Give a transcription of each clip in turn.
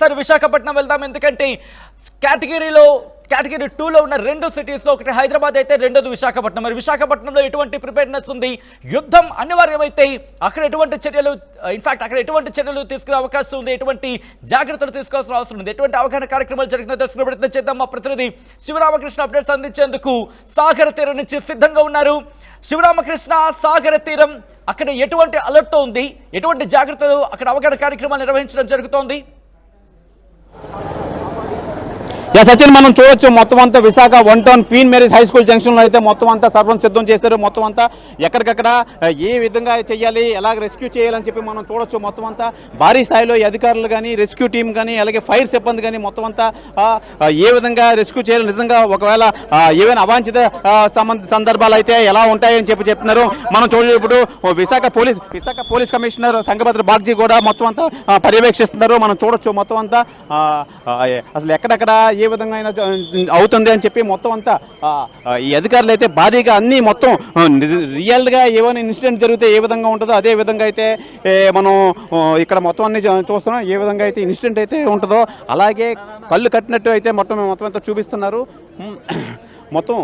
సరే విశాఖపట్నం వెళ్దాం. ఎందుకంటే కేటగిరీ 2లో ఉన్న రెండు సిటీస్లో ఒకటి హైదరాబాద్ అయితే రెండోది విశాఖపట్నం. మరి విశాఖపట్నంలో ఎటువంటి ప్రిపేర్నెస్ ఉంది, యుద్ధం అనివార్యమైతే అక్కడ ఎటువంటి చర్యలు, ఇన్ఫాక్ట్ అక్కడ ఎటువంటి చర్యలు తీసుకునే అవకాశం ఉంది, ఎటువంటి జాగ్రత్తలు తీసుకోవాల్సిన అవసరం ఉంది, ఎటువంటి అవగాహన కార్యక్రమాలు జరిగిందో తెలుసుకునే ప్రయత్నం చేద్దాం. మా ప్రతినిధి శివరామకృష్ణ అప్డేట్స్ అందించేందుకు సాగర తీరం నుంచి సిద్ధంగా ఉన్నారు. శివరామకృష్ణ, సాగర తీరం అక్కడ ఎటువంటి అలర్ట్తో ఉంది, ఎటువంటి జాగ్రత్తలు, అక్కడ అవగాహన కార్యక్రమాలు నిర్వహించడం జరుగుతోంది? సచిన్, మనం చూడొచ్చు మొత్తం అంతా Visakha 1 town queen Mary's high school జంక్షన్లో అయితే మొత్తం అంతా సర్వం సిద్ధం చేశారు. మొత్తం అంతా ఎక్కడికక్కడ ఏ విధంగా చేయాలి, ఎలా రెస్క్యూ చేయాలని చెప్పి మనం చూడొచ్చు. మొత్తం అంతా భారీ స్థాయిలో అధికారులు కానీ, రెస్క్యూ టీం కానీ, అలాగే ఫైర్ సిబ్బంది కానీ మొత్తం అంతా ఏ విధంగా రెస్క్యూ చేయాలి, నిజంగా ఒకవేళ ఏవైనా అవాంఛిత సందర్భాలు అయితే ఎలా ఉంటాయని చెప్తున్నారు. మనం చూడలేదు. ఇప్పుడు విశాఖ పోలీస్ కమిషనర్ సంగభద్ర బాగ్జీ కూడా మొత్తం అంతా పర్యవేక్షిస్తున్నారు. మనం చూడొచ్చు. మొత్తం అంతా అసలు ఎక్కడెక్కడ ఏ విధంగా అయినా అవుతుంది అని చెప్పి మొత్తం అంతా ఈ అధికారులు అయితే భారీగా అన్నీ మొత్తం రియల్గా ఏమైనా ఇన్సిడెంట్ జరిగితే ఏ విధంగా ఉంటుందో అదే విధంగా అయితే మనం ఇక్కడ మొత్తం అన్ని చూస్తున్నాం. ఏ విధంగా అయితే ఇన్సిడెంట్ అయితే ఉంటుందో అలాగే కళ్ళు కట్టినట్టు అయితే మొత్తం అంతా చూపిస్తున్నారు. మొత్తం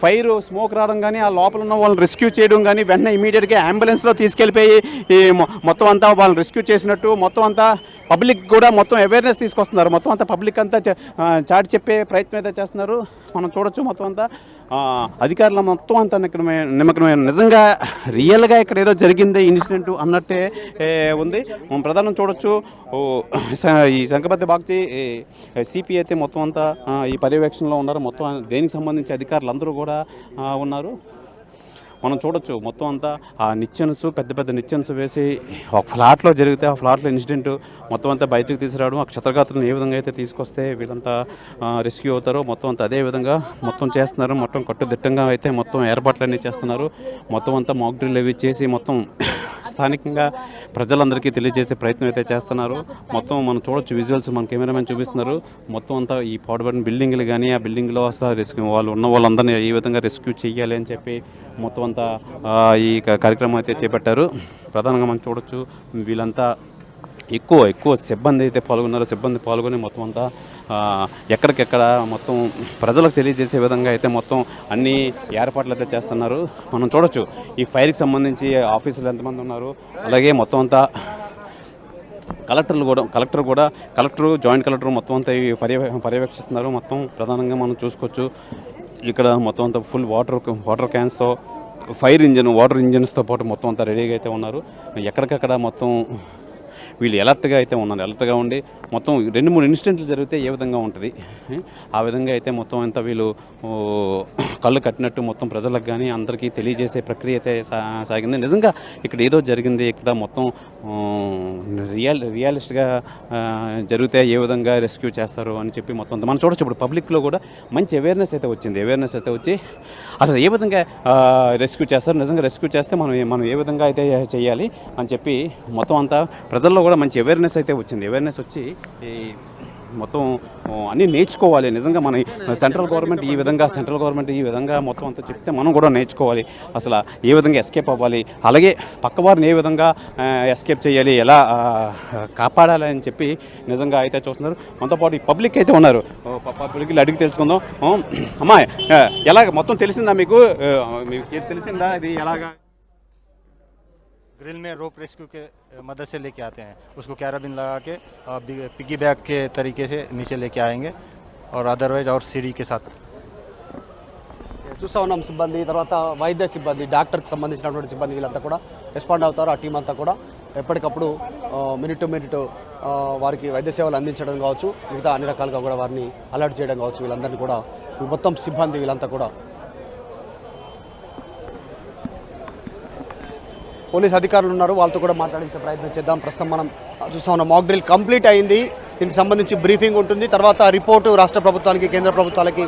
ఫైర్ స్మోక్ రావడం కానీ, ఆ లోపల ఉన్న వాళ్ళని రెస్క్యూ చేయడం కానీ, వెంటనే ఇమీడియట్గా అంబులెన్స్లో తీసుకెళ్ళిపోయి మొత్తం అంతా వాళ్ళని రెస్క్యూ చేసినట్టు మొత్తం అంతా పబ్లిక్ కూడా మొత్తం అవేర్నెస్ తీసుకొస్తున్నారు. మొత్తం అంతా పబ్లిక్ అంతా చాటి చెప్పే ప్రయత్నం అయితే చేస్తున్నారు. మనం చూడొచ్చు. మొత్తం అంతా అధికారులు మొత్తం అంతా నిమగ్నమైన నిజంగా రియల్గా ఇక్కడ ఏదో జరిగింది ఇన్సిడెంట్ అన్నట్టే ఉంది. ప్రధానం చూడొచ్చు. ఈ సంగపతి బాగ్జీ సిపి అయితే మొత్తం అంతా ఈ పర్యవేక్షణలో ఉన్నారు. మొత్తం దేనికి సంబంధించి అధికారులు అందరూ కూడా ఉన్నారు. మనం చూడొచ్చు. మొత్తం అంతా ఆ నిచ్చెన్స్, పెద్ద నిచ్చెన్స్ వేసి ఒక ఫ్లాట్లో జరిగితే ఆ ఫ్లాట్లో ఇన్సిడెంట్ మొత్తం అంతా బయటకు తీసుకురావడం, ఆ క్షతగాత్రులను ఏ విధంగా అయితే తీసుకొస్తే వీళ్ళంతా రెస్క్యూ అవుతారో మొత్తం అంతా అదే విధంగా మొత్తం చేస్తున్నారు. మొత్తం కట్టుదిట్టంగా అయితే మొత్తం ఏర్పాట్లన్నీ చేస్తున్నారు. మొత్తం అంతా మాక్ డ్రిల్ అవి చేసి మొత్తం స్థానికంగా ప్రజలందరికీ తెలియజేసే ప్రయత్నం అయితే చేస్తున్నారు. మొత్తం మనం చూడొచ్చు. విజువల్స్ మన కెమెరామెన్ చూపిస్తున్నారు. మొత్తం అంతా ఈ పాడుబడిన బిల్డింగ్లు కానీ, ఆ బిల్డింగ్లో అసలు రెస్క్యూ వాళ్ళందరినీ ఏ విధంగా రెస్క్యూ చేయాలి అని చెప్పి మొత్తం అంతా ఈ కార్యక్రమం అయితే చేపట్టారు. ప్రధానంగా మనం చూడొచ్చు. వీళ్ళంతా ఎక్కువ సిబ్బంది అయితే పాల్గొన్నారు. సిబ్బంది పాల్గొని మొత్తం అంతా ఎక్కడికెక్కడ మొత్తం ప్రజలకు తెలియజేసే విధంగా అయితే మొత్తం అన్ని ఏర్పాట్లు అయితే చేస్తున్నారు. మనం చూడొచ్చు. ఈ ఫైర్కి సంబంధించి ఆఫీసులు ఎంతమంది ఉన్నారు, అలాగే మొత్తం అంతా కలెక్టర్, జాయింట్ కలెక్టర్ మొత్తం అంతా పర్యవేక్షిస్తున్నారు. మొత్తం ప్రధానంగా మనం చూసుకోవచ్చు. ఇక్కడ మొత్తం అంతా ఫుల్ వాటర్ క్యాన్స్తో వాటర్ ఇంజిన్స్తో పాటు మొత్తం అంతా రెడీగా అయితే ఉన్నారు. ఎక్కడికక్కడ మొత్తం వీళ్ళు అలర్ట్గా ఉండి మొత్తం 2-3 ఇన్సిడెంట్లు జరిగితే ఏ విధంగా ఉంటుంది ఆ విధంగా అయితే మొత్తం అంతా వీళ్ళు కళ్ళు కట్టినట్టు మొత్తం ప్రజలకు కానీ అందరికీ తెలియజేసే ప్రక్రియ అయితే సాగింది. నిజంగా ఇక్కడ ఏదో జరిగింది, ఇక్కడ మొత్తం రియలిస్ట్గా జరిగితే ఏ విధంగా రెస్క్యూ చేస్తారు అని చెప్పి మొత్తం మనం చూడొచ్చు. ఇప్పుడు పబ్లిక్లో కూడా మంచి అవేర్నెస్ అయితే వచ్చి అసలు ఏ విధంగా రెస్క్యూ చేస్తారు, నిజంగా రెస్క్యూ చేస్తే మనం ఏ విధంగా అయితే చేయాలి అని చెప్పి మొత్తం అంతా ప్రజల్లో కూడా మంచి అవేర్నెస్ అయితే వచ్చింది. అవేర్నెస్ వచ్చి మొత్తం అన్నీ నేర్చుకోవాలి. నిజంగా మన సెంట్రల్ గవర్నమెంట్ ఈ విధంగా మొత్తం అంతా చెప్తే మనం కూడా నేర్చుకోవాలి. అసలు ఏ విధంగా ఎస్కేప్ అవ్వాలి, అలాగే పక్కవారిని ఏ విధంగా ఎస్కేప్ చేయాలి, ఎలా కాపాడాలి అని చెప్పి నిజంగా అయితే చూస్తున్నారు. మనతో పాటు ఈ పబ్లిక్ అయితే ఉన్నారు. పబ్లిక్లు అడిగి తెలుసుకుందాం. అమ్మా, ఎలాగ మొత్తం తెలిసిందా మీకు తెలిసిందా ఇది ఎలాగా? ग्रिल में रोप रेस्क्यू के मदद से लेके आते हैं, उसको कैराबिन लगा के पिग्गी बैग के तरीके से नीचे लेके आएंगे और अदरवाइज और सीढ़ी के साथ చూస్తూ ఉన్నాం. సిబ్బంది, తర్వాత వైద్య సిబ్బంది, డాక్టర్కి సంబంధించినటువంటి సిబ్బంది వీళ్ళంతా కూడా రెస్పాండ్ అవుతారు. ఆ టీం అంతా కూడా ఎప్పటికప్పుడు మినిట్ టు మినిట్ వారికి వైద్య సేవలు అందించడం కావచ్చు, మిగతా అన్ని రకాలుగా కూడా వారిని అలర్ట్ చేయడం కావచ్చు. వీళ్ళందరినీ కూడా మొత్తం సిబ్బంది వీళ్ళంతా కూడా పోలీస్ అధికారులు ఉన్నారు. వాళ్ళతో కూడా మాట్లాడించే ప్రయత్నం చేద్దాం. ప్రస్తుతం మనం చూస్తా ఉన్నాం. మాక్ డ్రిల్ కంప్లీట్ అయింది. దీనికి సంబంధించి బ్రీఫింగ్ ఉంటుంది. తర్వాత రిపోర్టు రాష్ట్ర ప్రభుత్వానికి, కేంద్ర ప్రభుత్వాలకి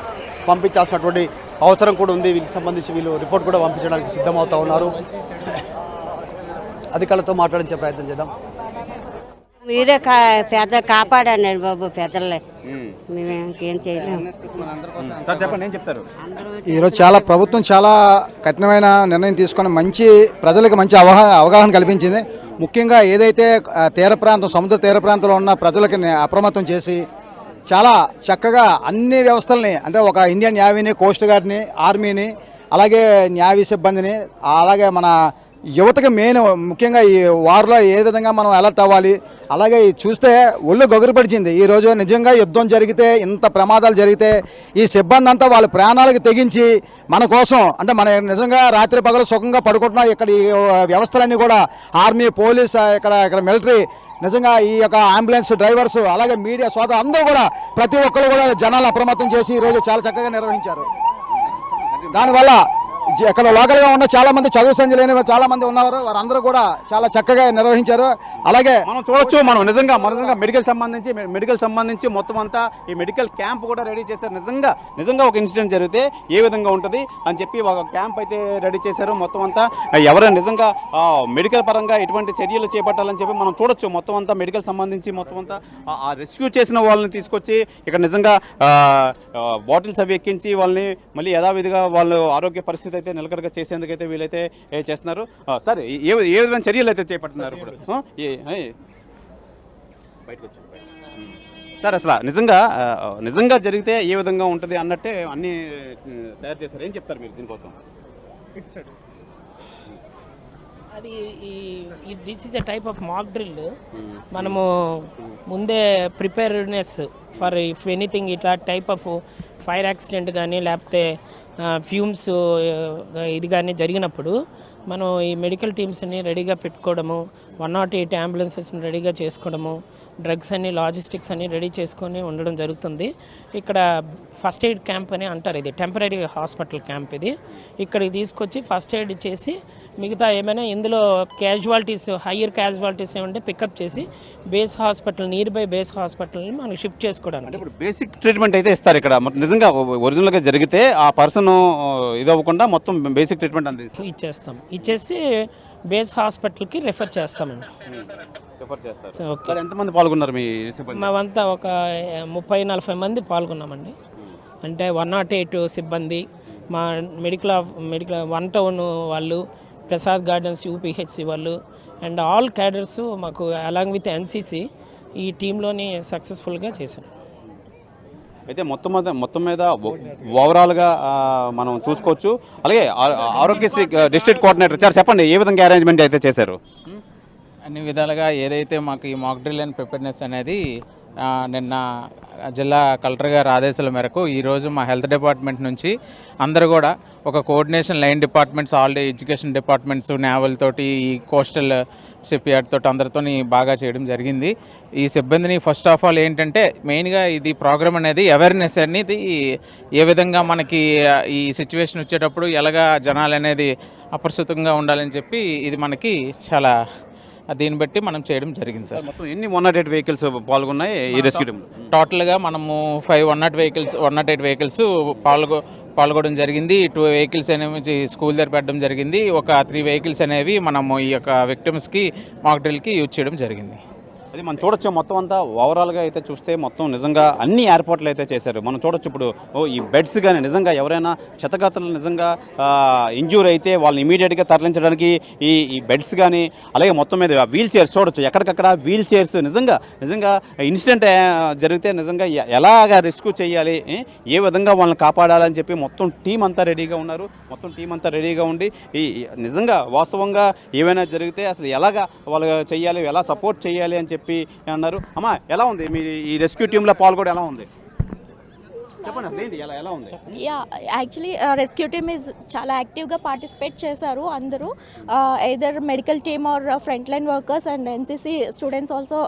పంపించాల్సినటువంటి అవసరం కూడా ఉంది. వీళ్ళకి సంబంధించి వీళ్ళు రిపోర్ట్ కూడా పంపించడానికి సిద్ధమవుతా ఉన్నారు. అధికారులతో మాట్లాడించే ప్రయత్నం చేద్దాం. మీరే పెద్ద కాపాడండి బాబు, పెద్దలే మేము ఇంకేం చేయలేము. చెప్పండి, ఏం చెప్తారు? ఈరోజు ప్రభుత్వం చాలా కఠినమైన నిర్ణయం తీసుకొని ప్రజలకు మంచి అవగాహన కల్పించింది. ముఖ్యంగా ఏదైతే తీర ప్రాంతం సముద్ర తీర ప్రాంతంలో ఉన్న ప్రజలకి అప్రమత్తం చేసి చాలా చక్కగా అన్ని వ్యవస్థల్ని అంటే ఒక ఇండియన్ నేవీని కోస్ట్ గార్డ్ని ఆర్మీని అలాగే న్యావీ సిబ్బందిని అలాగే మన యువతకి మెయిన్ ముఖ్యంగా ఈ వార్లో ఏ విధంగా మనం అలర్ట్ అవ్వాలి అలాగే చూస్తే ఒళ్ళు గొగురుపడిచింది. ఈరోజు నిజంగా యుద్ధం జరిగితే ఇంత ప్రమాదాలు జరిగితే ఈ సిబ్బంది అంతా వాళ్ళ ప్రాణాలకు తెగించి మన కోసం అంటే మన నిజంగా రాత్రి పగలు సుఖంగా పడుకుంటున్నాం. ఇక్కడ ఈ వ్యవస్థలన్నీ కూడా ఆర్మీ పోలీస్ ఇక్కడ మిలిటరీ నిజంగా ఈ యొక్క అంబులెన్స్ డ్రైవర్స్ అలాగే మీడియా సోదరు అందరూ కూడా ప్రతి ఒక్కరు కూడా జనాలు అప్రమత్తం చేసి ఈరోజు చాలా చక్కగా నిర్వహించారు. దానివల్ల ఇక్కడ లోకల్గా ఉన్న చాలా మంది చదువు సంధ్య లేని చాలా మంది ఉన్నారు, వారందరూ కూడా చాలా చక్కగా నిర్వహించారు. అలాగే మనం చూడొచ్చు, మనం నిజంగా మెడికల్ సంబంధించి మొత్తం అంతా ఈ మెడికల్ క్యాంప్ కూడా రెడీ చేశారు. నిజంగా ఒక ఇన్సిడెంట్ జరిగితే ఏ విధంగా ఉంటుంది అని చెప్పి ఒక క్యాంప్ అయితే రెడీ చేశారు. మొత్తం అంతా ఎవరైనా నిజంగా మెడికల్ పరంగా ఎటువంటి చర్యలు చేపట్టాలని చెప్పి మనం చూడొచ్చు. మొత్తం అంతా మెడికల్ సంబంధించి మొత్తం అంతా ఆ రెస్క్యూ చేసిన వాళ్ళని తీసుకొచ్చి ఇక్కడ నిజంగా బాటిల్స్ అవి ఎక్కించి వాళ్ళని మళ్ళీ యథావిధిగా వాళ్ళు ఆరోగ్య పరిస్థితి అయితే నిలకడగా చేసేందుకైతే వీళ్ళైతే చేస్తున్నారు. సరే, ఏ విధమైన చర్యలు అయితే చేపడుతున్నారు ఇప్పుడు బయటకు వచ్చి సార్? అసలు నిజంగా జరిగితే ఏ విధంగా ఉంటుంది అన్నట్టే అన్నీ తయారు చేస్తారు. ఏం చెప్తారు మీరు దీనికోసం? అది this is a type of mock drill. మనము ముందే ప్రిపేర్నెస్ ఫర్ ఇఫ్ ఎనీథింగ్ ఇట్లా టైప్ ఆఫ్ ఫైర్ యాక్సిడెంట్ కానీ లేకపోతే ఫ్యూమ్స్ ఇది కానీ జరిగినప్పుడు మనం ఈ మెడికల్ టీమ్స్ని రెడీగా పెట్టుకోవడము, 108 అంబులెన్సెస్ని రెడీగా చేసుకోవడము, డ్రగ్స్ అన్ని లాజిస్టిక్స్ అన్ని రెడీ చేసుకొని ఉండడం జరుగుతుంది. ఇక్కడ ఫస్ట్ ఎయిడ్ క్యాంప్ అని అంటారు. ఇది టెంపరీ హాస్పిటల్ క్యాంప్. ఇది ఇక్కడికి తీసుకొచ్చి ఫస్ట్ ఎయిడ్ చేసి మిగతా ఏమైనా ఇందులో హయ్యర్ క్యాజువాలిటీస్ ఏమంటే పికప్ చేసి నియర్ బై బేస్ హాస్పిటల్ని మనం షిఫ్ట్ చేసుకోవడానికి. ఇప్పుడు బేసిక్ ట్రీట్మెంట్ అయితే ఇస్తారు ఇక్కడ. నిజంగా ఒరిజినల్గా జరిగితే ఆ పర్సన్ ఇది అవ్వకుండా మొత్తం బేసిక్ ట్రీట్మెంట్ అంది ఇచ్చేసి బేస్ హాస్పిటల్కి రెఫర్ చేస్తామండి. ఎంతమంది పాల్గొన్నారు మీ? మేమంతా ఒక 30-40 మంది పాల్గొన్నామండి. అంటే 108 సిబ్బంది, మా మెడికల్ 1 టౌన్ వాళ్ళు, ప్రసాద్ గార్డెన్స్ యూపీహెచ్సి వాళ్ళు అండ్ ఆల్ క్యాడర్స్ మాకు అలాంగ్ విత్ ఎన్సీసీ ఈ టీంలోని సక్సెస్ఫుల్గా చేశారు. అయితే మొత్తం మీద ఓవరాల్గా మనం చూసుకోవచ్చు. అలాగే ఆరోగ్యశ్రీ డిస్ట్రిక్ట్ కోఆర్డినేటర్ సార్ చెప్పండి, ఏ విధంగా అరేంజ్మెంట్ అయితే చేశారు? అన్ని విధాలుగా ఏదైతే మాకు ఈ మాక్ డ్రిల్ అండ్ ప్రిపేర్నెస్ అనేది నిన్న జిల్లా కలెక్టర్ గారి ఆదేశాల మేరకు ఈరోజు మా హెల్త్ డిపార్ట్మెంట్ నుంచి అందరూ కూడా ఒక coordination line departments, all education departments, naval తోటి, ఈ కోస్టల్ షిప్ యార్డ్ తోటి అందరితో బాగా చేయడం జరిగింది. ఈ సిబ్బందిని ఫస్ట్ ఆఫ్ ఆల్ ఏంటంటే మెయిన్గా ఇది ప్రోగ్రామ్ అనేది అవేర్నెస్ అనేది ఏ విధంగా మనకి ఈ సిచ్యువేషన్ వచ్చేటప్పుడు ఎలాగా జనాలు అనేది అప్రస్తుతంగా ఉండాలని చెప్పి ఇది మనకి చాలా దీన్ని బట్టి మనం చేయడం జరిగింది సార్. మొత్తం ఎన్ని 108 వెహికల్స్ పాల్గొన్నాయి ఈ రెస్క్యూ టీమ్? టోటల్గా మనము 108 వెహికల్స్ పాల్గొనడం జరిగింది. 2 వెహికల్స్ అనేవి స్కూల్ దగ్గర పెట్టడం జరిగింది. ఒక 3 వెహికల్స్ అనేవి మనము ఈ యొక్క విక్టిమ్స్కి మాక్ డ్రిల్కి యూజ్ చేయడం జరిగింది. అది మనం చూడొచ్చు. మొత్తం అంతా ఓవరాల్గా అయితే చూస్తే మొత్తం నిజంగా అన్ని ఏర్పాట్లు అయితే చేశారు. మనం చూడొచ్చు ఇప్పుడు ఈ బెడ్స్ కానీ నిజంగా ఎవరైనా క్షతగాత్రులు నిజంగా ఇంజ్యూర్ అయితే వాళ్ళని ఇమీడియట్గా తరలించడానికి ఈ బెడ్స్ కానీ, అలాగే మొత్తం మీద వీల్ చైర్స్ చూడొచ్చు. ఎక్కడికక్కడ వీల్ చైర్స్ నిజంగా ఇన్సిడెంట్ జరిగితే నిజంగా ఎలాగా రెస్క్యూ చేయాలి, ఏ విధంగా వాళ్ళని కాపాడాలని చెప్పి మొత్తం టీం అంతా రెడీగా ఉన్నారు. మొత్తం టీం అంతా రెడీగా ఉండి నిజంగా వాస్తవంగా ఏమైనా జరిగితే అసలు ఎలాగా వాళ్ళు చేయాలి, ఎలా సపోర్ట్ చేయాలి అని చెప్పి అన్నారు. అమ్మా, ఎలా ఉంది మీ ఈ రెస్క్యూ టీంలో పాల్గొనడం? ఎలా ఉంది చెప్పండి, అసలు ఏంటి ఎలా ఉంది? యాక్చువల్లీ రెస్క్యూ టీమ్ ఇస్ చాలా యాక్టివ్గా పార్టిసిపేట్ చేశారు అందరూ. Either medical team or front line workers and NCC students also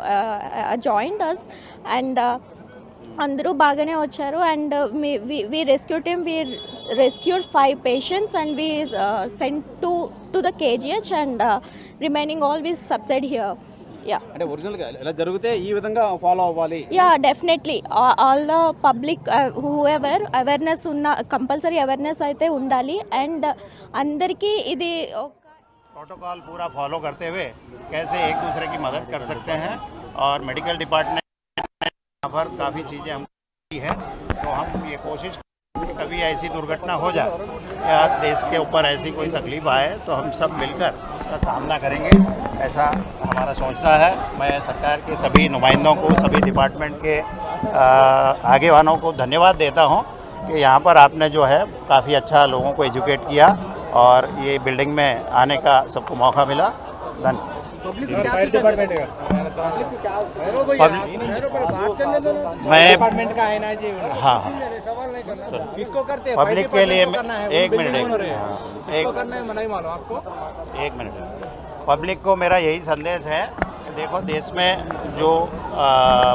joined us and అందరూ బాగానే వచ్చారు. And we rescue team we rescued 5 patients and we sent to the KGH and remaining all we subside here. అంటే ఒరిజినల్గా ఎలా జరిగితే ఈ విధంగా follow అవ్వాలి. Definitely all the public whoever awareness compulsory awareness అయితే ఉండాలి. అండ్ అందరికీ ఇది प्रोटोकॉल पूरा फॉलो करते हुए कैसे एक दूसरे की मदद कर सकते हैं और मेडिकल डिपार्टमेंट यहाँ पर काफ़ी चीज़ें हम की है, तो हम ये कोशिश कि कभी ऐसी दुर्घटना हो जाए या देश के ऊपर ऐसी कोई तकलीफ आए तो हम सब मिलकर इसका सामना करेंगे, ऐसा हमारा सोचना है। मैं सरकार के सभी नुमाइंदों को, सभी डिपार्टमेंट के आगेवानों को धन्यवाद देता हूं कि यहाँ पर आपने जो है काफ़ी अच्छा लोगों को एजुकेट किया और ये बिल्डिंग में आने का सबको मौका मिला। धन्यवाद। हाँ पब्लिक के लिए एक मिनट पब्लिक को मेरा यही संदेश है कि देखो देश में जो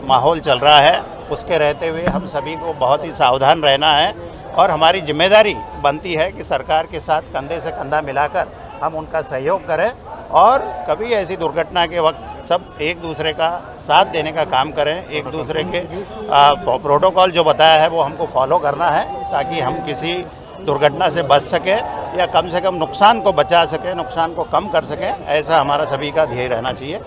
माहौल चल रहा है उसके रहते हुए हम सभी को बहुत ही सावधान रहना है और हमारी जिम्मेदारी बनती है कि सरकार के साथ कंधे से कंधा मिलाकर हम उनका सहयोग करें और कभी ऐसी दुर्घटना के वक्त सब एक दूसरे का साथ देने का काम करें। एक दूसरे के प्रोटोकॉल जो बताया है वो हमको फॉलो करना है ताकि हम किसी दुर्घटना से बच सके या कम से कम नुकसान को बचा सके, नुकसान को कम कर सके। ऐसा हमारा सभी का ध्येय रहना चाहिए।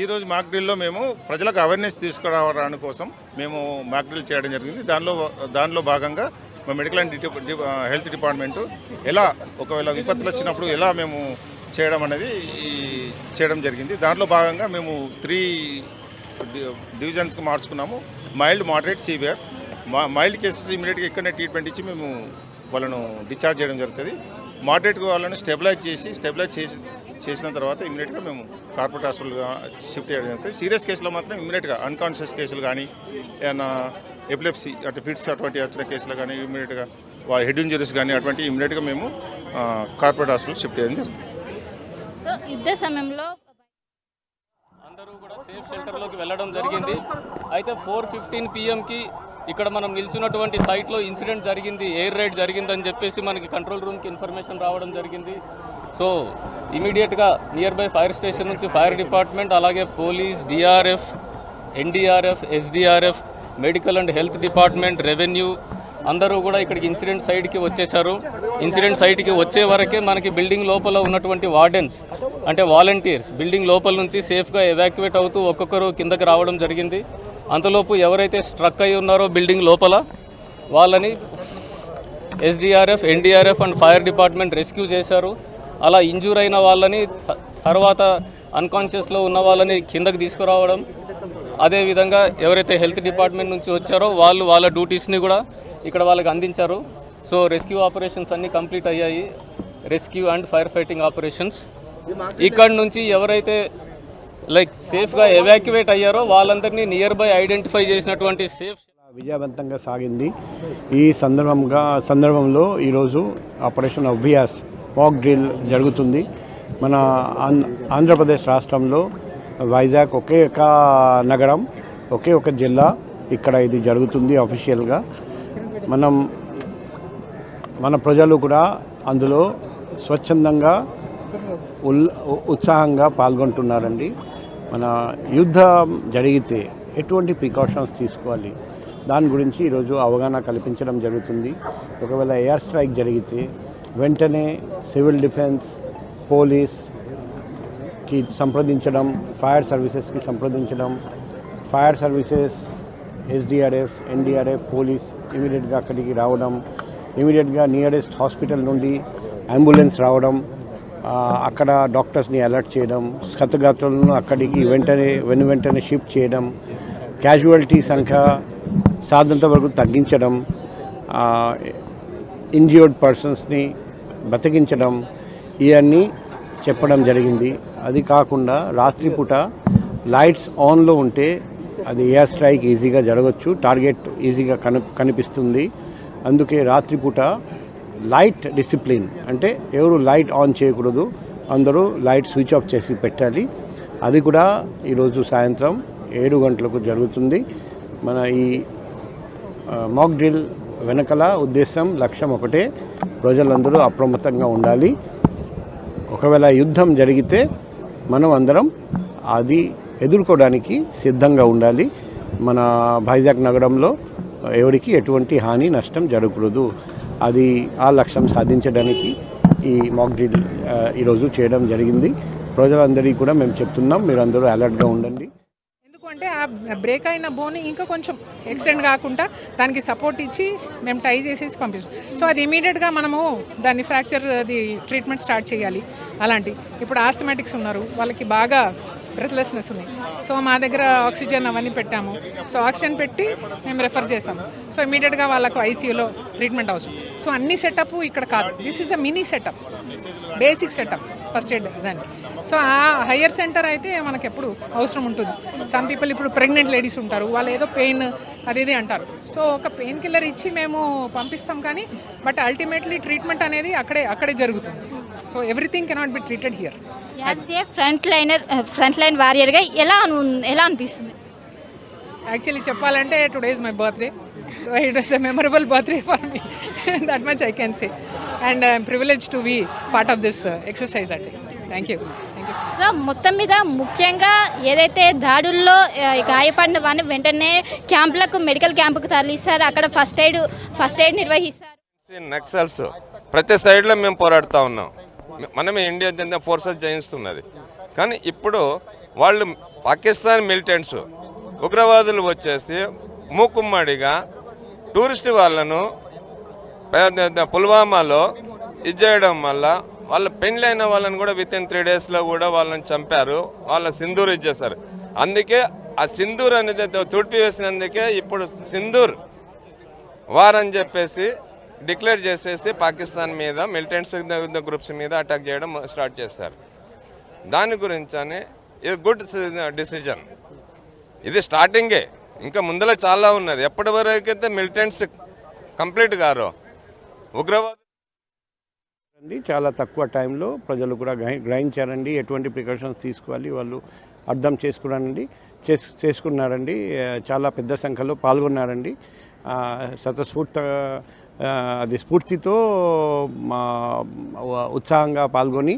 ఈరోజు మాక్ డ్రిల్లో మేము ప్రజలకు అవేర్నెస్ తీసుకురావడానికి కోసం మేము మాక్ డ్రిల్ చేయడం జరిగింది. దానిలో భాగంగా మా మెడికల్ అండ్ హెల్త్ డిపార్ట్మెంటు ఎలా ఒకవేళ విపత్తులు వచ్చినప్పుడు ఎలా మేము చేయడం అనేది చేయడం జరిగింది. దాంట్లో భాగంగా మేము 3 డివిజన్స్కి మార్చుకున్నాము. Mild, moderate, severe. Mild cases ఇమీడియట్గా ఇక్కడనే ట్రీట్మెంట్ ఇచ్చి మేము వాళ్ళను డిశ్చార్జ్ చేయడం జరుగుతుంది. మోడరేట్ వాళ్ళని స్టెబిలైజ్ చేసిన తర్వాత ఇమీడియట్గా మేము కార్పొరేట్ హాస్పిటల్గా షిఫ్ట్ చేయడం జరుగుతుంది. సీరియస్ కేసులో మాత్రం ఇమీడియట్గా అన్కాన్షియస్ కేసులు కానీ ఏమైనా ఎపిలెప్సీ అంటే ఫిట్స్ అటువంటి వచ్చిన కేసులు కానీ ఇమీడియట్గా వాళ్ళ హెడ్ ఇంజరీస్ కానీ అటువంటి ఇమీడియట్గా మేము కార్పొరేట్ హాస్పిటల్ షిఫ్ట్ చేయడం జరుగుతుంది. సో యుద్ధ సమయంలో అందరూ కూడా సేఫ్ షెల్టర్లోకి వెళ్ళడం జరిగింది. అయితే 4:15 PM ఇక్కడ మనం నిల్చున్నటువంటి సైట్లో ఇన్సిడెంట్ జరిగింది, ఎయిర్ రైడ్ జరిగిందని చెప్పేసి మనకి కంట్రోల్ రూమ్కి ఇన్ఫర్మేషన్ రావడం జరిగింది. సో ఇమీడియట్గా నియర్ బై ఫైర్ స్టేషన్ నుంచి ఫైర్ డిపార్ట్మెంట్, అలాగే police, DRF, NDRF, SDRF, medical and health department, revenue అందరూ కూడా ఇక్కడికి ఇన్సిడెంట్ సైట్కి వచ్చేసారు. ఇన్సిడెంట్ సైట్కి వచ్చే వరకే మనకి బిల్డింగ్ లోపల ఉన్నటువంటి వార్డెన్స్ అంటే వాలంటీర్స్ బిల్డింగ్ లోపల నుంచి సేఫ్గా ఎవాక్యువేట్ అవుతూ ఒక్కొక్కరు కిందకి రావడం జరిగింది. అంతలోపు ఎవరైతే స్ట్రక్ అయి ఉన్నారో బిల్డింగ్ లోపల వాళ్ళని SDRF, NDRF and fire department rescue చేశారు. అలా ఇంజూర్ అయిన వాళ్ళని తర్వాత అన్కాన్షియస్లో ఉన్న వాళ్ళని కిందకి తీసుకురావడం, అదేవిధంగా ఎవరైతే హెల్త్ డిపార్ట్మెంట్ నుంచి వచ్చారో వాళ్ళు వాళ్ళ డ్యూటీస్ని కూడా ఇక్కడ వాళ్ళకి అందించారు. సో రెస్క్యూ ఆపరేషన్స్ అన్నీ కంప్లీట్ అయ్యాయి, rescue and fire fighting operations. ఇక్కడ నుంచి ఎవరైతే సేఫ్గా ఎవాక్యువేట్ అయ్యారో వాళ్ళందరినీ నియర్ బై ఐడెంటిఫై చేసినటువంటి సేఫ్ విజయవంతంగా సాగింది. ఈ సందర్భంలో ఈరోజు ఆపరేషన్ అవ్వియాస్ మాక్ డ్రిల్ జరుగుతుంది. మన ఆంధ్రప్రదేశ్ రాష్ట్రంలో వైజాగ్ ఒకే ఒక నగరం, ఒకే ఒక జిల్లా ఇక్కడ ఇది జరుగుతుంది అఫీషియల్గా. మన ప్రజలు కూడా అందులో స్వచ్ఛందంగా ఉత్సాహంగా పాల్గొంటున్నారండి. మన యుద్ధం జరిగితే ఎటువంటి ప్రికాషన్స్ తీసుకోవాలి దాని గురించి ఈరోజు అవగాహన కల్పించడం జరుగుతుంది. ఒకవేళ ఎయిర్ స్ట్రైక్ జరిగితే వెంటనే సివిల్ డిఫెన్స్, పోలీస్కి సంప్రదించడం, ఫైర్ సర్వీసెస్కి సంప్రదించడం. Fire services, SDRF, NDRF, police ఇమీడియట్గా అక్కడికి రావడం, ఇమీడియట్గా నియరెస్ట్ హాస్పిటల్ నుండి అంబులెన్స్ రావడం, అక్కడ డాక్టర్స్ని అలర్ట్ చేయడం, క్షతగాత్రులను అక్కడికి వెంటనే షిఫ్ట్ చేయడం, క్యాజువాలిటీ సంఖ్య సాధ్యంత వరకు తగ్గించడం, ఇంజ్యూర్డ్ పర్సన్స్ని బతికించడం, ఇవన్నీ చెప్పడం జరిగింది. అది కాకుండా రాత్రిపూట లైట్స్ ఆన్లో ఉంటే అది ఎయిర్ స్ట్రైక్ ఈజీగా జరగవచ్చు, టార్గెట్ ఈజీగా కనిపిస్తుంది. అందుకే రాత్రిపూట లైట్ డిసిప్లిన్ అంటే ఎవరు లైట్ ఆన్ చేయకూడదు, అందరూ లైట్ స్విచ్ ఆఫ్ చేసి పెట్టాలి. అది కూడా ఈరోజు సాయంత్రం 7 గంటలకు జరుగుతుంది. మన ఈ మాక్ డ్రిల్ వెనకల ఉద్దేశం, లక్ష్యం ఒకటే, ప్రజలందరూ అప్రమత్తంగా ఉండాలి. ఒకవేళ యుద్ధం జరిగితే మనం అందరం అది ఎదుర్కోవడానికి సిద్ధంగా ఉండాలి. మన వైజాగ్ నగరంలో ఎవరికి ఎటువంటి హాని నష్టం జరగకూడదు. అది ఆ లక్ష్యం సాధించడానికి ఈ మాక్ డ్రిల్ ఈరోజు చేయడం జరిగింది. ప్రజలందరికీ కూడా మేము చెప్తున్నాం, మీరు అందరూ అలర్ట్గా ఉండండి. అంటే ఆ బ్రేక్ అయిన బోన్ ఇంకా కొంచెం ఎక్స్టెండ్ కాకుండా దానికి సపోర్ట్ ఇచ్చి మేము టై చేసేసి పంపిస్తాం. సో అది ఇమీడియట్గా మనము దాన్ని ఫ్రాక్చర్ అది ట్రీట్మెంట్ స్టార్ట్ చేయాలి. అలాంటి ఇప్పుడు ఆస్థమాటిక్స్ ఉన్నారు, వాళ్ళకి బాగా బ్రెత్లెస్నెస్ ఉన్నాయి. సో మా దగ్గర ఆక్సిజన్ అవన్నీ పెట్టాము. సో ఆక్సిజన్ పెట్టి మేము రెఫర్ చేసాము. సో ఇమీడియట్గా వాళ్ళకు ఐసీయూలో ట్రీట్మెంట్ అవసరం. సో అన్ని సెటప్ ఇక్కడ కాదు, this is a mini setup, basic setup first aid దానికి. సో ఆ హయ్యర్ సెంటర్ అయితే మనకు ఎప్పుడు అవసరం ఉంటుంది. సమ్ పీపుల్ ఇప్పుడు ప్రెగ్నెంట్ లేడీస్ ఉంటారు, వాళ్ళు ఏదో పెయిన్ అది ఇది అంటారు. సో ఒక పెయిన్ కిల్లర్ ఇచ్చి మేము పంపిస్తాం, కానీ బట్ అల్టిమేట్లీ ట్రీట్మెంట్ అనేది అక్కడే జరుగుతుంది. So everything cannot be treated here. As a front line వారియర్గా ఎలా అనిపిస్తుంది? యాక్చువల్లీ చెప్పాలంటే today is my birthday. So it was a memorable birthday for me, that much I can say. And I'm privilege to be part of this exercise అంటే. Thank you. సో మొత్తం మీద ముఖ్యంగా ఏదైతే దాడుల్లో గాయపడిన వాడిని వెంటనే క్యాంపులకు, మెడికల్ క్యాంపుకు తరలిస్తారు, అక్కడ ఫస్ట్ ఎయిడ్ నిర్వహిస్తారు. నక్సల్స్ ప్రతి సైడ్లో మేము పోరాడుతూ ఉన్నాం. మనమే ఇండియా చెందిన ఫోర్సెస్ జయిస్తున్నది. కానీ ఇప్పుడు వాళ్ళు పాకిస్తాన్ మిలిటెంట్స్ ఉగ్రవాదులు వచ్చేసి మూకుమ్మడిగా టూరిస్ట్ వాళ్ళను పుల్వామాలో ఇది చేయడం వల్ల వాళ్ళ పెళ్ళైన వాళ్ళని కూడా వితిన్ 3 daysలో కూడా వాళ్ళని చంపారు. వాళ్ళ సింధూర్ ఇచ్చేస్తారు. అందుకే ఆ సింధూర్ అనేది తుడిపి వేసినందుకే ఇప్పుడు సింధూర్ వార్ అని చెప్పేసి డిక్లేర్ చేసేసి పాకిస్తాన్ మీద మిలిటెంట్స్ గ్రూప్స్ మీద అటాక్ చేయడం స్టార్ట్ చేస్తారు. దాని గురించని ఇది గుడ్ డిసిజన్. ఇది స్టార్టింగే, ఇంకా ముందర చాలా ఉన్నది. ఎప్పటి వరకు అయితే మిలిటెంట్స్ కంప్లీట్ గారో ఉగ్రవాద చాలా తక్కువ టైంలో ప్రజలు కూడా గ్రహించారండి, ఎటువంటి ప్రికాషన్స్ తీసుకోవాలి వాళ్ళు అర్థం చేసుకున్నారండి. చాలా పెద్ద సంఖ్యలో పాల్గొన్నారండి. స్ఫూర్తితో ఉత్సాహంగా పాల్గొని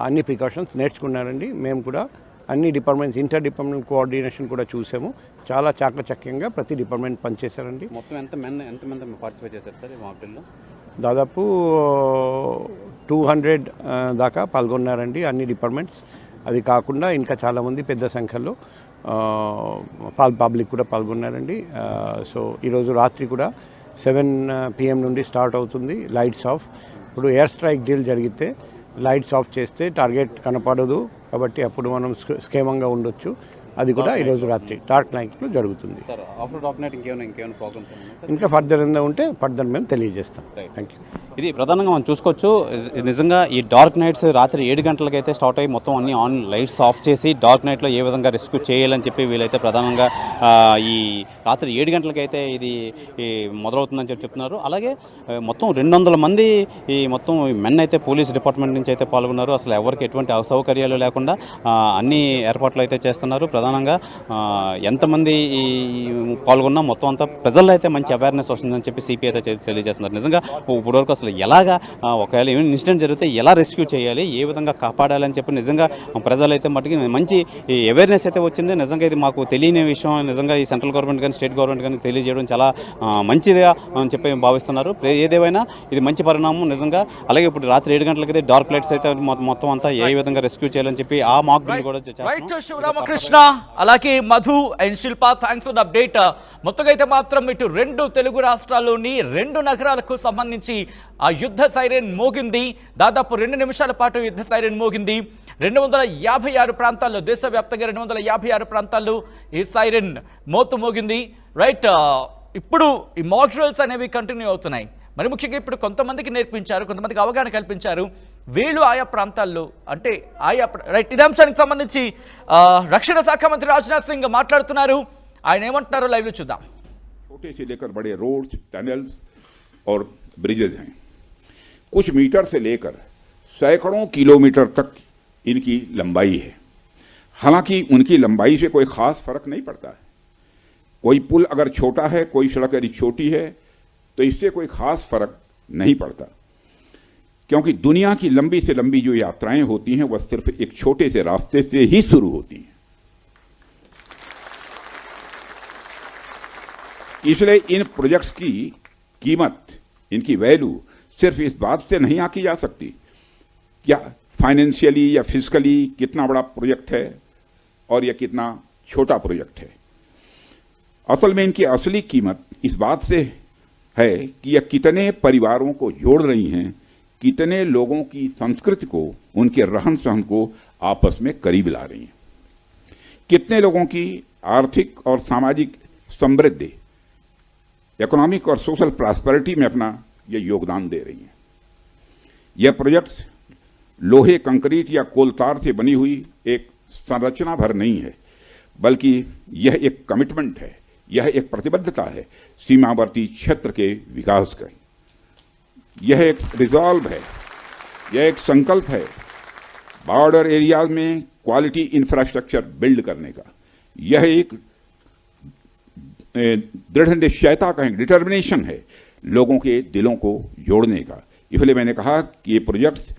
అన్ని ప్రికాషన్స్ నేర్చుకున్నారండి. మేము కూడా అన్ని డిపార్ట్మెంట్స్, ఇంటర్ డిపార్ట్మెంట్ కోఆర్డినేషన్ కూడా చూసాము. చాలా చాకచక్యంగా ప్రతి డిపార్ట్మెంట్ పనిచేశారండి. మొత్తం ఎంతమంది పార్టిసిపేట్ చేశారు సార్ ఈ మాక్ డ్రిల్లో? దాదాపు 200 దాకా పాల్గొన్నారండి అన్ని డిపార్ట్మెంట్స్. అది కాకుండా ఇంకా చాలామంది పెద్ద సంఖ్యలో పబ్లిక్ కూడా పాల్గొన్నారండి. సో ఈరోజు రాత్రి కూడా 7 PM నుండి స్టార్ట్ అవుతుంది లైట్స్ ఆఫ్. ఇప్పుడు ఎయిర్ స్ట్రైక్ డీల్ జరిగితే లైట్స్ ఆఫ్ చేస్తే టార్గెట్ కనపడదు, కాబట్టి అప్పుడు మనం క్షేమంగా ఉండొచ్చు. అది కూడా ఈరోజు రాత్రి డార్క్ నైట్లో జరుగుతుంది. ఇంకా ఫర్దర్ ఏమైనా ఉంటే ఫర్దర్ మేము తెలియజేస్తాం. Thank you. ఇది ప్రధానంగా మనం చూసుకోవచ్చు. నిజంగా ఈ డార్క్ నైట్స్ రాత్రి 7 గంటలకైతే స్టార్ట్ అయ్యి మొత్తం అన్ని ఆన్ లైట్స్ ఆఫ్ చేసి డార్క్ నైట్లో ఏ విధంగా రెస్క్యూ చేయాలని చెప్పి వీళ్ళైతే ప్రధానంగా ఈ రాత్రి 7 గంటలకైతే ఇది మొదలవుతుందని చెప్పి చెప్తున్నారు. అలాగే మొత్తం 200 మంది ఈ మొత్తం మెన్ అయితే పోలీస్ డిపార్ట్మెంట్ నుంచి అయితే పాల్గొన్నారు. అసలు ఎవరికి ఎటువంటి అసౌకర్యాలు లేకుండా అన్ని ఏర్పాట్లు అయితే చేస్తున్నారు. ప్రధానంగా ఎంతమంది ఈ పాల్గొన్నా మొత్తం అంతా ప్రజల్లో అయితే మంచి అవేర్నెస్ వస్తుందని చెప్పి సిపి అయితే తెలియజేస్తున్నారు. నిజంగా ఇప్పటివరకు అసలు ఎలాగా ఒకవేళ ఏమైనా ఇన్సిడెంట్ జరిగితే ఎలా రెస్క్యూ చేయాలి, ఏ విధంగా కాపాడాలని చెప్పి నిజంగా ప్రజలైతే మట్టుకి మంచి అవేర్నెస్ అయితే వచ్చింది. నిజంగా ఇది మాకు తెలియని విషయం. నిజంగా ఈ సెంట్రల్ గవర్నమెంట్ కానీ స్టేట్ గవర్నమెంట్ కానీ తెలియజేయడం చాలా మంచిదిగా అని చెప్పి భావిస్తున్నారు. ఏదేమైనా ఇది మంచి పరిణామం నిజంగా. అలాగే ఇప్పుడు రాత్రి 7 గంటలకైతే డార్క్ లైట్స్ అయితే మొత్తం అంతా ఏ విధంగా రెస్క్యూ చేయాలని చెప్పి ఆ మాక్ డ్రిల్ కూడా శివరామకృష్ణ, అలాగే Madhu and Shilpa, thanks for the update. మొత్తంగా అయితే మాత్రం ఇటు 2 తెలుగు రాష్ట్రాల్లోని 2 నగరాలకు సంబంధించి ఆ యుద్ధ సైరన్ మోగింది. దాదాపు 2 నిమిషాల పాటు యుద్ధ సైరన్ మోగింది. 256 ప్రాంతాల్లో, దేశవ్యాప్తంగా 256 ప్రాంతాల్లో ఈ సైరన్ మోతు మోగింది. రైట్, ఇప్పుడు ఈ మాక్ డ్రిల్స్ అనేవి కంటిన్యూ అవుతున్నాయి. మరి ముఖ్యంగా ఇప్పుడు కొంతమందికి నేర్పించారు, కొంతమందికి అవగాహన కల్పించారు. వీళ్ళు ఆయా ప్రాంతాల్లో అంటే ఆయా రైట్. ఇదే అంశానికి సంబంధించి రక్షణ శాఖ మంత్రి రాజ్నాథ్ సింగ్ మాట్లాడుతున్నారు. ఆయన ఏమంటున్నారో లైవ్ లో చూద్దాం. छोटे से लेकर बड़े रोड्स, टनल्स और ब्रिजेज हैं. कुछ मीटर से लेकर सैकड़ों किलोमीटर तक इनकी लंबाई है. हालांकि उनकी लंबाई से कोई खास फर्क नहीं पड़ता है. कोई पुल अगर छोटा है, कोई सड़क यदि छोटी है, तो इससे कोई खास फर्क नहीं पड़ता, क्योंकि दुनिया की लंबी से लंबी जो यात्राएं होती हैं वह सिर्फ एक छोटे से रास्ते से ही शुरू होती हैं. इसलिए इन प्रोजेक्ट्स की कीमत, इनकी वैल्यू सिर्फ इस बात से नहीं आंकी जा सकती क्या फाइनेंशियली या फिजिकली कितना बड़ा प्रोजेक्ट है और यह कितना छोटा प्रोजेक्ट है। असल में इनकी असली कीमत इस बात से है कि यह कितने परिवारों को जोड़ रही हैं, कितने लोगों की संस्कृति को, उनके रहन सहन को आपस में करीब ला रही हैं, कितने लोगों की आर्थिक और सामाजिक समृद्धि, इकोनॉमिक और सोशल प्रॉस्पेरिटी में अपना यह योगदान दे रही हैं। यह प्रोजेक्ट लोहे, कंक्रीट या कोलतार से बनी हुई एक संरचना भर नहीं है, बल्कि यह एक कमिटमेंट है, यह एक प्रतिबद्धता है सीमावर्ती क्षेत्र के विकास का। यह एक रिजॉल्व है, यह एक संकल्प है बॉर्डर एरियाज में क्वालिटी इंफ्रास्ट्रक्चर बिल्ड करने का। यह एक दृढ़ निश्चयता का डिटर्मिनेशन है लोगों के दिलों को जोड़ने का। इसलिए मैंने कहा कि ये प्रोजेक्ट्स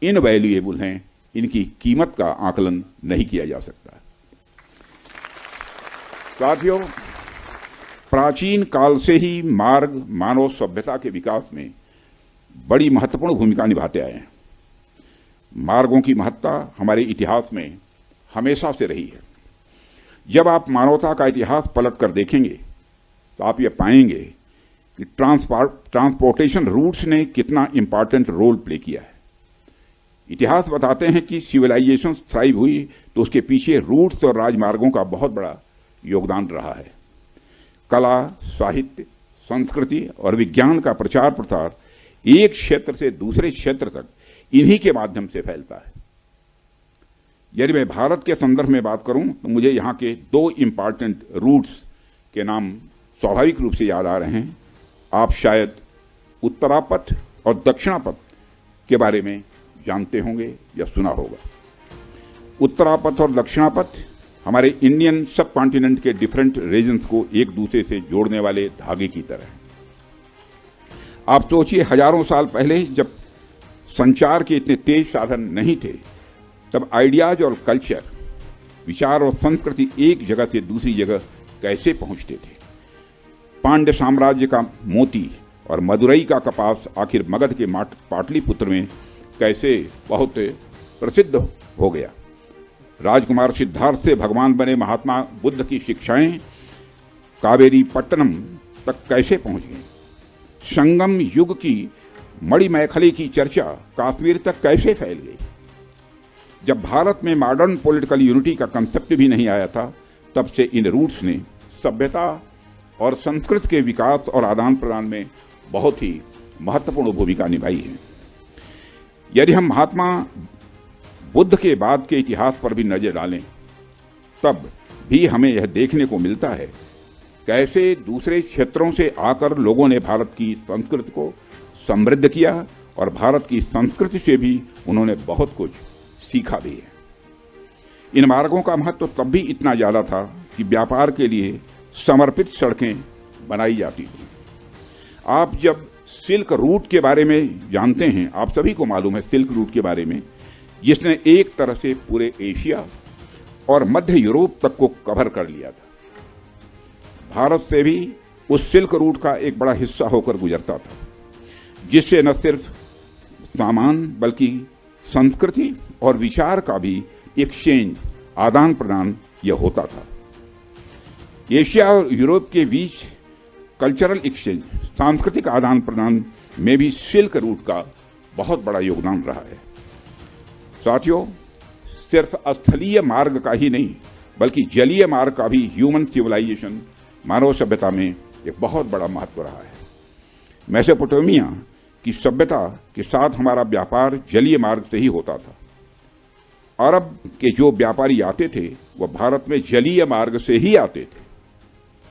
इनवैल्यूएबल हैं, इनकी कीमत का आकलन नहीं किया जा सकता। साथियों, प्राचीन काल से ही मार्ग मानव सभ्यता के विकास में बड़ी महत्वपूर्ण भूमिका निभाते आए हैं। मार्गों की महत्ता हमारे इतिहास में हमेशा से रही है। जब आप मानवता का इतिहास पलट कर देखेंगे तो आप ये पाएंगे कि ट्रांसपोर्टेशन रूट्स ने कितना इंपॉर्टेंट रोल प्ले किया है। इतिहास बताते हैं कि सिविलाइजेशन थ्राइव हुई तो उसके पीछे रूट्स और राजमार्गों का बहुत बड़ा योगदान रहा है। कला, साहित्य, संस्कृति और विज्ञान का प्रचार प्रसार एक क्षेत्र से दूसरे क्षेत्र तक इन्हीं के माध्यम से फैलता है। यदि मैं भारत के संदर्भ में बात करूं तो मुझे यहाँ के दो इंपॉर्टेंट रूट्स के नाम स्वाभाविक रूप से याद आ रहे हैं। आप शायद उत्तरापथ और दक्षिणापथ के बारे में जानते होंगे या सुना होगा। उत्तरापथ और दक्षिणापथ हमारे इंडियन सब कॉन्टिनेंट के डिफरेंट रीजन्स को एक दूसरे से जोड़ने वाले धागे की तरह हैं। आप सोचिए, हजारों साल पहले जब संचार के इतने तेज साधन नहीं थे, तब आइडियाज और कल्चर, विचार और संस्कृति एक जगह से दूसरी जगह कैसे पहुंचते थे। पांड्य साम्राज्य का मोती और मदुरई का कपास आखिर मगध के पाटलिपुत्र में कैसे बहुत प्रसिद्ध हो गया। राजकुमार सिद्धार्थ से भगवान बने महात्मा बुद्ध की शिक्षाएं कावेरी पट्टनम तक कैसे पहुंच गई। संगम युग की मणिमैखली की चर्चा कश्मीर तक कैसे फैल गई। जब भारत में मॉडर्न पॉलिटिकल यूनिटी का कंसेप्ट भी नहीं आया था, तब से इन रूट्स ने सभ्यता और संस्कृति के विकास और आदान प्रदान में बहुत ही महत्वपूर्ण भूमिका निभाई है। यदि हम महात्मा बुद्ध के बाद के इतिहास पर भी नजर डालें, तब भी हमें यह देखने को मिलता है कैसे दूसरे क्षेत्रों से आकर लोगों ने भारत की संस्कृति को समृद्ध किया और भारत की संस्कृति से भी उन्होंने बहुत कुछ सीखा भी है। इन मार्गों का महत्व तब भी इतना ज़्यादा था कि व्यापार के लिए समर्पित सड़कें बनाई जाती थी। आप जब सिल्क रूट के बारे में जानते हैं, आप सभी को मालूम है सिल्क रूट के बारे में, जिसने एक तरह से पूरे एशिया और मध्य यूरोप तक को कवर कर लिया था। भारत से भी उस सिल्क रूट का एक बड़ा हिस्सा होकर गुजरता था, जिससे न सिर्फ सामान बल्कि संस्कृति और विचार का भी एक्सचेंज, आदान प्रदान यह होता था। एशिया और यूरोप के बीच कल्चरल एक्सचेंज, सांस्कृतिक आदान प्रदान में भी सिल्क रूट का बहुत बड़ा योगदान रहा है। साथियों, सिर्फ स्थलीय मार्ग का ही नहीं बल्कि जलीय मार्ग का भी ह्यूमन सिविलाइजेशन, मानव सभ्यता में एक बहुत बड़ा महत्व रहा है। मेसोपोटामिया की सभ्यता के साथ हमारा व्यापार जलीय मार्ग से ही होता था। अरब के जो व्यापारी आते थे वह भारत में जलीय मार्ग से ही आते थे।